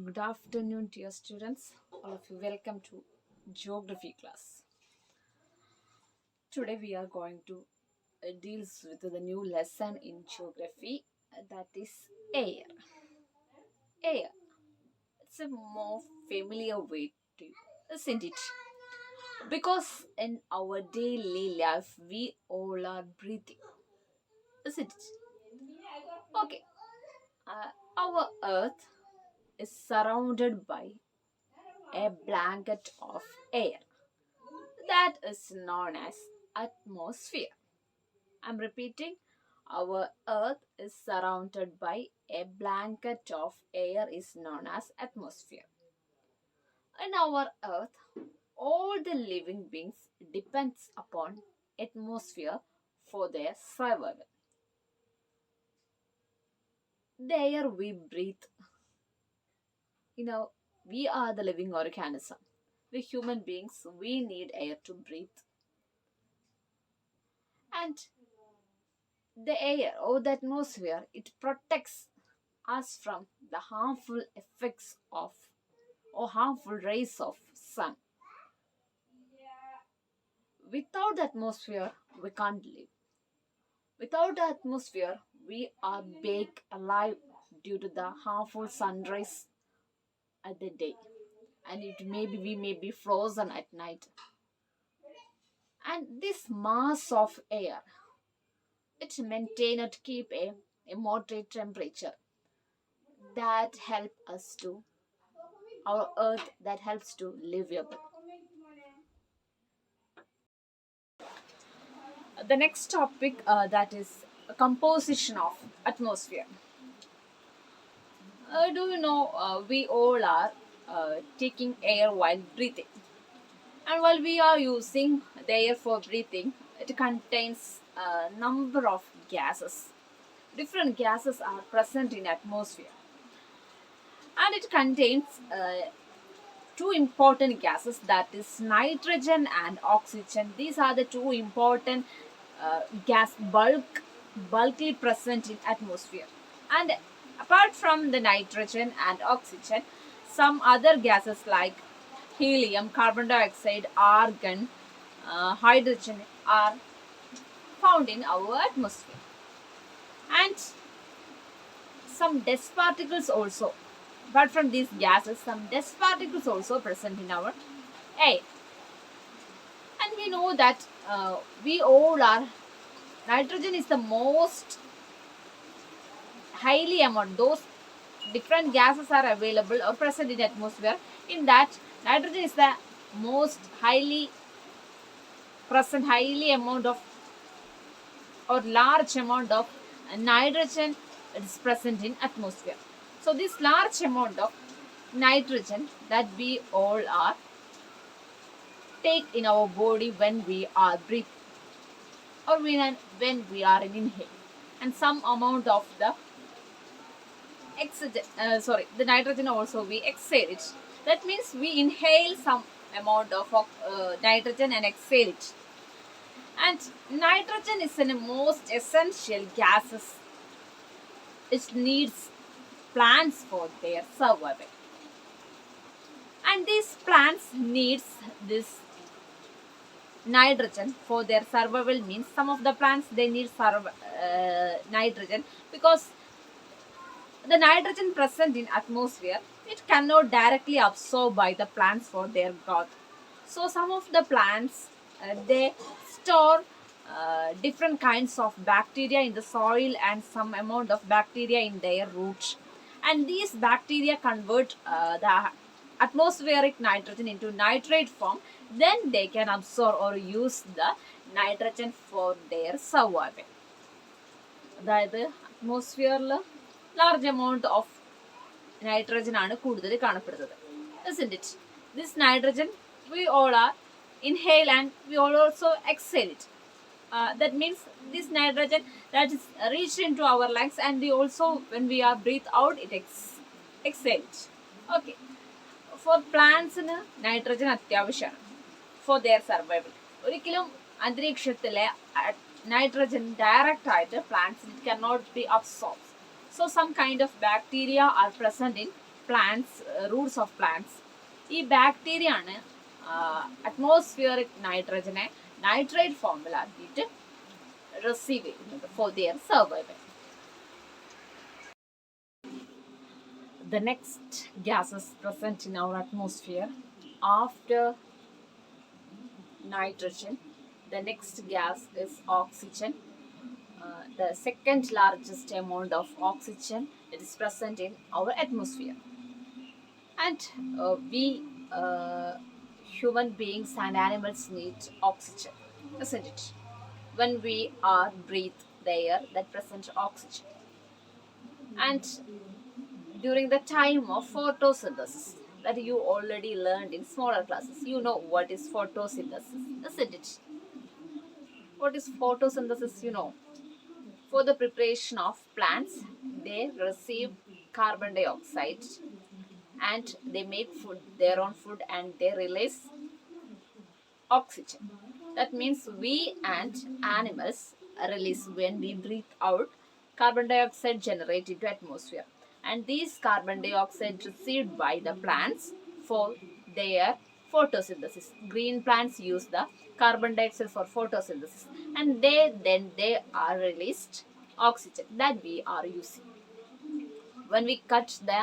Good afternoon, dear students. All of you, welcome to geography class. Today we are going to deal with the new lesson in geography, that is air. Air. It's a more familiar way to, isn't it? Because in our daily life we all are breathing, isn't it? Okay. Our Earth is surrounded by a blanket of air that is known as atmosphere. I'm repeating, our Earth is surrounded by a blanket of air is known as atmosphere. In our Earth, all the living beings depends upon atmosphere for their survival. The air we breathe, we are the living organism. We human beings, we need air to breathe. And the air or the atmosphere, it protects us from the harmful effects of or harmful rays of sun. Without the atmosphere, we can't live. Without the atmosphere, we are baked alive due to the harmful sun rays at the day, and it maybe we may be frozen at night. And this mass of air, it maintain or keep a moderate temperature that help us to our earth, that helps to livable. The next topic, that is composition of atmosphere. Do you know, we all are taking air while breathing, and while we are using the air for breathing, it contains a number of gases. Different gases are present in atmosphere, and it contains two important gases, that is nitrogen and oxygen. These are the two important gas bulkily present in atmosphere. And apart from the nitrogen and oxygen, some other gases like helium, carbon dioxide, argon, hydrogen are found in our atmosphere. And some dust particles also. Apart from these gases, some dust particles also present in our air. And we know that we all are, nitrogen is the most highly amount, those different gases are available or present in atmosphere. In that, nitrogen is the most highly present, highly amount of or large amount of nitrogen is present in atmosphere. So this large amount of nitrogen that we all are take in our body when we are breathing, or when we are in inhale, and some amount of the nitrogen also we exhale it. That means we inhale some amount of nitrogen and exhale it. And nitrogen is the most essential gases. It needs plants for their survival. And these plants needs this nitrogen for their survival, means some of the plants they need nitrogen, because the nitrogen present in atmosphere, it cannot directly absorb by the plants for their growth. So some of the plants, they store different kinds of bacteria in the soil and some amount of bacteria in their roots, and these bacteria convert the atmospheric nitrogen into nitrate form. Then they can absorb or use the nitrogen for their survival. അതായത് അറ്റ്മോസ്ഫിയറിൽ large amount of nitrogen ആണ് കൂടുതൽ കാണപ്പെടുന്നത്, isn't it? This nitrogen we all are inhale and we all also exhale it. That means this nitrogen that is reached into our lungs, and we also, when we are breathe out, it exhale it. Okay. For plants, nitrogen അത്യാവശ്യമാണ് for their survival. ഒരിക്കലും അന്തരീക്ഷത്തിലെ nitrogen direct ആയിട്ട് plants, it cannot be absorbed. So some kind of bacteria are present in plants, roots of plants. ഈ bacteria ആണ് atmospheric നൈട്രജനെ nitrate ഫോമിലാക്കിയിട്ട് receive ചെയ്യുന്നത് for their survival. The next gases present in our atmosphere after nitrogen, the next gas is oxygen. The second largest amount of oxygen that is present in our atmosphere. And we human beings and animals need oxygen, isn't it? When we are breathe the air that presents oxygen. And during the time of photosynthesis, that you already learned in smaller classes, you know what is photosynthesis, isn't it? What is photosynthesis? You know, for the preparation of plants, they receive carbon dioxide and they make food, their own food, and they release oxygen. That means we and animals release, when we breathe out, carbon dioxide generated into atmosphere. And these carbon dioxide received by the plants for their photosynthesis. Green plants use the carbon dioxide for photosynthesis, and they are released oxygen that we are using. When we cut the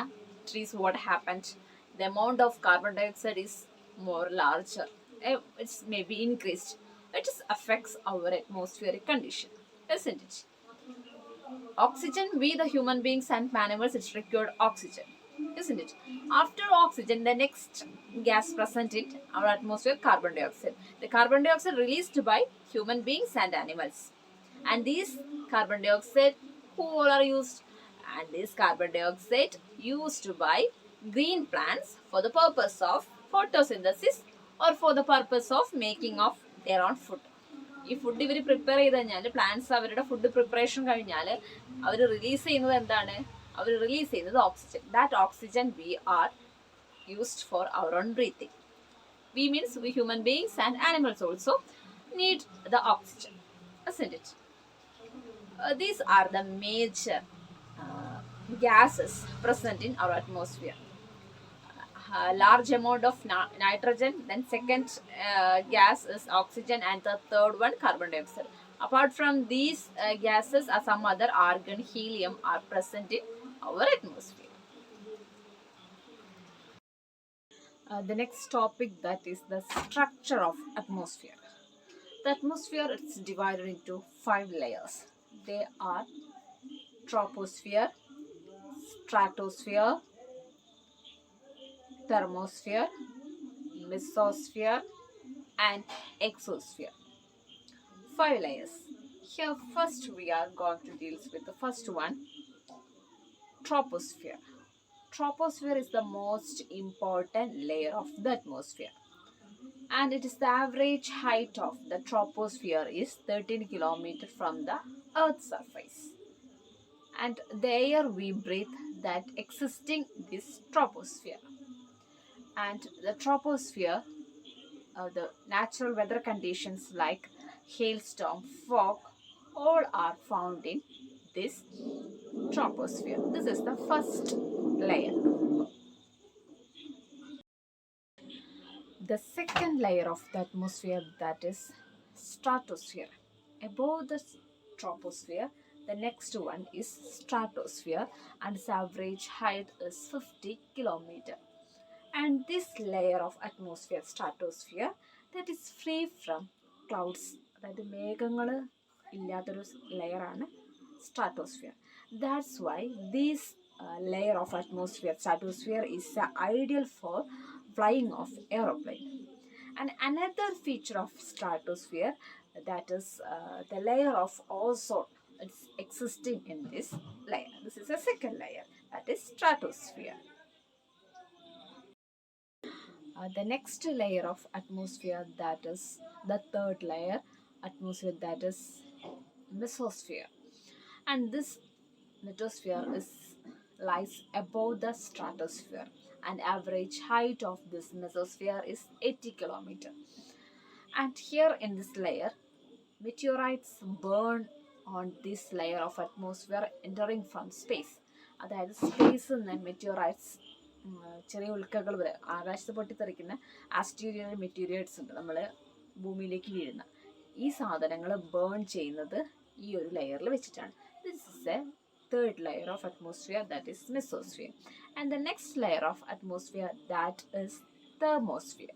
trees, what happened? The amount of carbon dioxide is more larger. It's maybe increased. It just affects our atmospheric condition, isn't it? Oxygen, we the human beings and animals, it's required oxygen, isn't it? After oxygen, the next gas present in our atmosphere, carbon dioxide. The carbon dioxide released by human beings and animals. And these carbon dioxide, who all are used? And this carbon dioxide used by green plants for the purpose of photosynthesis or for the purpose of making of their own food. ഈ food ഇവർ prepare ചെയ്ത് കഴിഞ്ഞാൽ, plants അവരുടെ food preparation കഴിഞ്ഞാൽ അവർ release ചെയ്യുന്നത് എന്താണ്? അവർ release ചെയ്യുന്നത് oxygen. That oxygen we are used for our own breathing. We means we human beings and animals also need the oxygen, isn't it? These are the major gases present in our atmosphere. Large amount of nitrogen, then second gas is oxygen, and the third one carbon dioxide. Apart from these gases, some other argon, helium are present in our atmosphere. The next topic, that is the structure of atmosphere. The atmosphere is divided into 5 layers. They are troposphere, stratosphere, thermosphere, mesosphere, and exosphere. 5 layers. Here first we are going to deal with the first one, troposphere. Troposphere is the most important layer of the atmosphere, and it is the average height of the troposphere is 13 kilometers from the earth's surface. And the air we breathe that existing this troposphere. And the troposphere, the natural weather conditions like hailstorm, fog, all are found in this troposphere. This is the first layer. The second layer of the atmosphere, that is stratosphere. Above the troposphere, the next one is stratosphere, and its average height is 50 kilometers. And this layer of atmosphere, stratosphere, that is free from clouds. അതായത് മേഘങ്ങൾ ഇല്ലാത്തൊരു ലെയറാണ് stratosphere. That's why this layer of atmosphere, stratosphere, is ideal for flying of aeroplane. And another feature of stratosphere, that is the layer of ozone, it's existing in this layer. This is a second layer, that is stratosphere. The next layer of atmosphere, that is the third layer atmosphere, that is mesosphere. And this mesosphere is lies above the stratosphere, and average height of this mesosphere is 80 kilometers. And here in this layer, meteorites burn on this layer of atmosphere entering from space. അതായത് സ്പേസിൽ നിന്ന് മെറ്റിയോറൈറ്റ്സ് ചെറിയ ഉൽക്കകൾ വരെ ആകാശത്ത് പൊട്ടിത്തെറിക്കുന്ന ആസ്റ്റീരിയൽ materials ഉണ്ട് നമ്മൾ ഭൂമിയിലേക്ക് വീഴുന്ന ഈ സാധനങ്ങൾ ബേൺ ചെയ്യുന്നത് ഈ ഒരു ലെയറിൽ വെച്ചിട്ടാണ്. This is A third layer of atmosphere, that is mesosphere, and the next layer of atmosphere, that is thermosphere.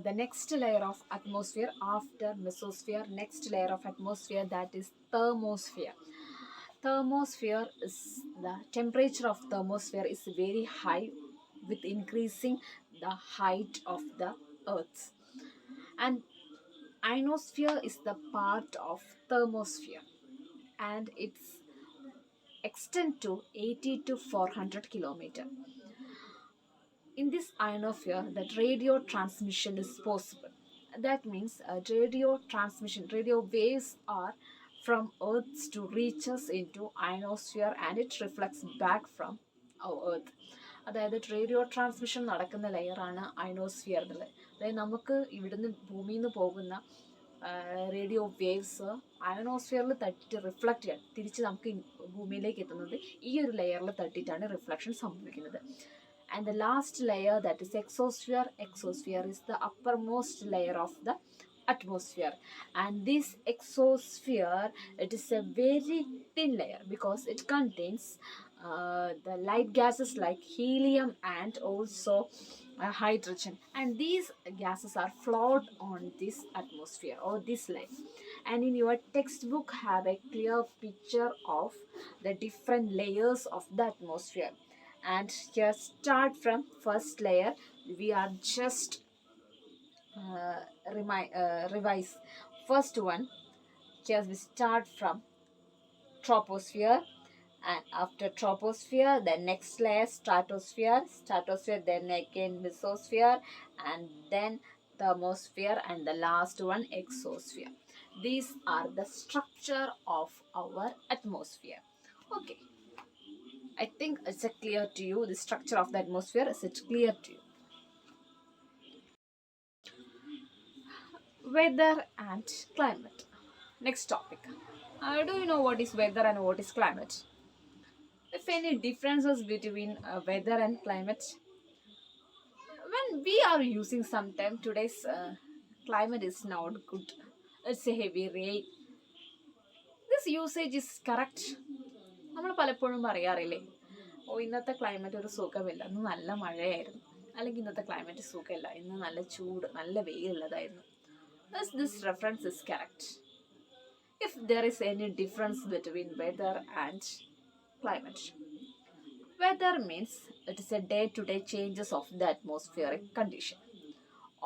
The next layer of atmosphere after mesosphere, next layer of atmosphere, that is thermosphere. Thermosphere is the temperature of thermosphere is very high with increasing the height of the earth, and ionosphere is the part of thermosphere, and its extend to 80 to 400 kilometer. In this ionosphere, that radio transmission is possible. That means radio transmission, radio waves are from Earth to reach us into ionosphere, and it reflects back from our Earth. അതായത് radio transmission നടക്കുന്ന ലെയറാണ് ionosphere എന്നുള്ളത്. അതായത് നമുക്ക് ഇവിടുന്ന് ഭൂമിയിൽ നിന്ന് പോകുന്ന radio waves അയനോസ്ഫിയറിൽ തട്ടിയിട്ട് റിഫ്ലക്റ്റ് ചെയ്യാൻ തിരിച്ച് നമുക്ക് ഭൂമിയിലേക്ക് എത്തുന്നത് ഈ ഒരു ലെയറിൽ തട്ടിയിട്ടാണ് റിഫ്ലക്ഷൻ സംഭവിക്കുന്നത്. And the last layer, that is exosphere. Exosphere is the uppermost layer of the atmosphere, and this exosphere, it is a very thin layer because it contains the light gases like helium and also hydrogen, and these gases are float on this atmosphere or this layer. And in your textbook have a clear picture of the different layers of the atmosphere. And here start from first layer. We are just revise first one. Here we start from troposphere, and after troposphere the next layer stratosphere, stratosphere then again mesosphere, and then thermosphere, and the last one exosphere. These are the structure of our atmosphere. Okay, I think it's clear to you, the structure of the atmosphere. Is it clear to you? Weather and climate. Next topic. Do you know what is weather and what is climate? If any differences between weather and climate? When we are using sometime today's climate is not good. It's a heavy rain. This usage is correct. നമ്മൾ പലപ്പോഴും പറയാറില്ലേ, ഓ ഇന്നത്തെ climate ഒരു സുഖമില്ല, ഇന്ന് നല്ല മഴയായിരുന്നു, അല്ലെങ്കിൽ ഇന്നത്തെ ക്ലൈമറ്റ് സുഖമില്ല, ഇന്ന് നല്ല ചൂട്, നല്ല വെയിലുള്ളതായിരുന്നു. This reference is correct. If there is any difference between weather and climate, weather means it is a day-to-day changes of the atmospheric condition,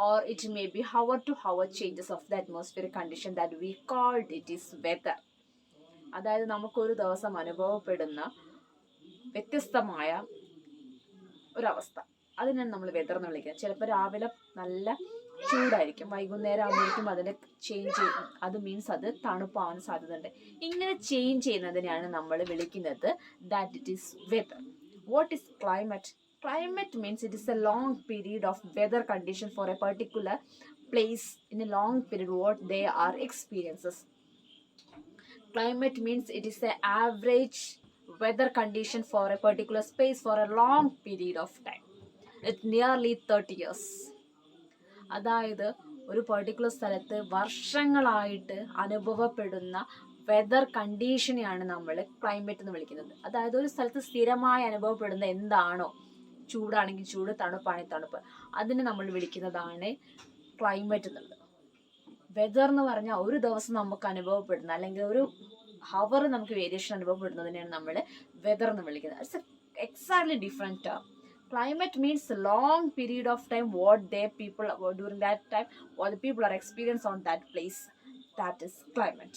or it may be hour-to-hour changes of the atmospheric condition that we called it is weather. അതായത് നമുക്കൊരു ദിവസം അനുഭവപ്പെടുന്ന വ്യത്യസ്തമായ ഒരവസ്ഥ, അതിനാണ് നമ്മൾ weather എന്ന് വിളിക്കുക. ചിലപ്പോൾ രാവിലെ നല്ല ചൂടായിരിക്കും, വൈകുന്നേരം ആകുമ്പോഴേക്കും അതിൻ്റെ ചേഞ്ച് ചെയ്യും. അത് മീൻസ് അത് തണുപ്പാവാൻ സാധ്യതയുണ്ട്. ഇങ്ങനെ ചേഞ്ച് ചെയ്യുന്നതിനെയാണ് നമ്മൾ വിളിക്കുന്നത് that it is weather. What is climate? Climate means it is a long period of weather condition for a particular place in a long period what they are experiences. Climate means it is the average weather condition for a particular space for a long period of time. It's nearly 30 years. അതായത് ഒരു particular സ്ഥലത്ത് വർഷങ്ങളായിട്ട് അനുഭവപ്പെടുന്ന weather കണ്ടീഷനെയാണ് നമ്മൾ climate എന്ന് വിളിക്കുന്നത്. അതായത് ഒരു സ്ഥലത്ത് സ്ഥിരമായി അനുഭവപ്പെടുന്ന എന്താണോ, ചൂടാണെങ്കിൽ ചൂട്, തണുപ്പാണെങ്കിൽ തണുപ്പ്, അതിനെ നമ്മൾ വിളിക്കുന്നതാണ് ക്ലൈമറ്റ് എന്നുള്ളത്. വെതർ എന്ന് പറഞ്ഞാൽ ഒരു ദിവസം നമുക്ക് അനുഭവപ്പെടുന്ന അല്ലെങ്കിൽ ഒരു ഹവർ നമുക്ക് വേരിയേഷൻ അനുഭവപ്പെടുന്നതിനെയാണ് നമ്മൾ വെതർ എന്ന് വിളിക്കുന്നത്. It's exactly different term. Climate means a long period of time what they people during that time what the people are experiencing on that place, that is climate.